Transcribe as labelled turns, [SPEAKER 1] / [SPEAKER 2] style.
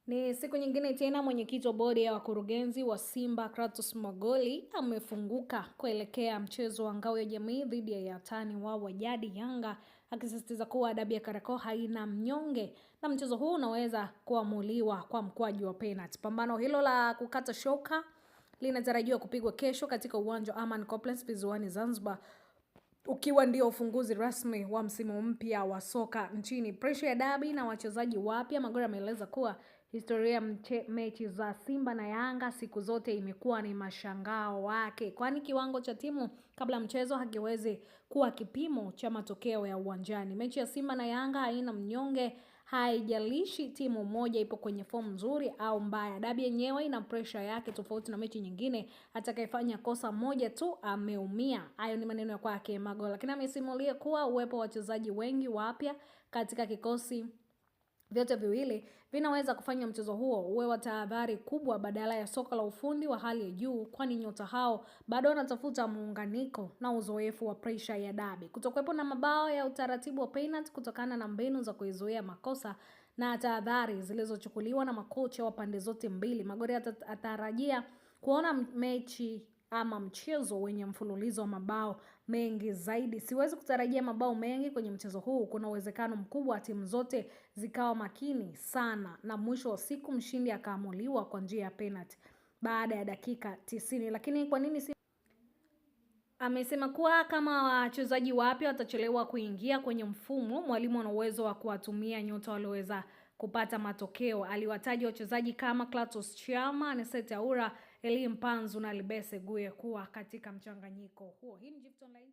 [SPEAKER 1] Ni siku nyingine tena mwenyekiti wa bodi ya wakurugenzi wa Simba Kratos Magoli amefunguka kuelekea mchezo wa ngao ya jamii dhidi ya watani wao wa jadi Yanga, akisisitiza kuwa adabu ya Kariakoo haina mnyonge na mchezo huu unaweza kuamuliwa kwa mkwaju wa penalty. Pambano hilo la kukata shoka linatarajiwa kupigwa kesho katika uwanja wa Aman Complex Visiwani Zanzibar, ukiwa ndio ufunguzi rasmi wa msimu mpya wa soka nchini. Pressure ya dabi na wachezaji wapya. Magoli ameeleza kuwa historia mechi za Simba na Yanga siku zote imekuwa ni mashangao wake, kwani kiwango cha timu kabla mchezo hakiwezi kuwa kipimo cha matokeo ya uwanjani. Mechi ya Simba na Yanga haina mnyonge, haijalishi timu moja ipo kwenye form nzuri au mbaya. Dabi yenyewe ina pressure yake tofauti na mechi nyingine. Atakayefanya kosa moja tu ameumia. Hayo ni maneno ya kwake Magoli, lakini amesimulia kuwa uwepo wa wachezaji wengi wapya katika kikosi vyote viwili vinaweza kufanya mchezo huo uwe wa tahadhari kubwa badala ya soka la ufundi wa hali ya juu, kwani nyota hao bado wanatafuta muunganiko na uzoefu wa pressure ya dabi. Kutokuwepo na mabao ya utaratibu wa penalty kutokana na mbinu za kuizuia makosa na tahadhari zilizochukuliwa na makocha wa pande zote mbili, Magoli atarajia kuona mechi ama mchezo wenye mfululizo wa mabao mengi zaidi. Siwezi kutarajia mabao mengi kwenye mchezo huu. Kuna uwezekano mkubwa timu zote zikawa makini sana na mwisho wa siku mshindi akaamuliwa kwa njia ya penalty baada ya dakika 90. Lakini kwa nini amesema kuwa kama wachezaji wapya watachelewa kuingia kwenye mfumo, mwalimu ana uwezo wa kuwatumia nyota walioweza kupata matokeo. Aliwataja wachezaji kama Clatous Chama, Anicet Aura, Elie Mpanzu na Libese Guye kuwa katika mchanganyiko huo. Hii ni Gift Online.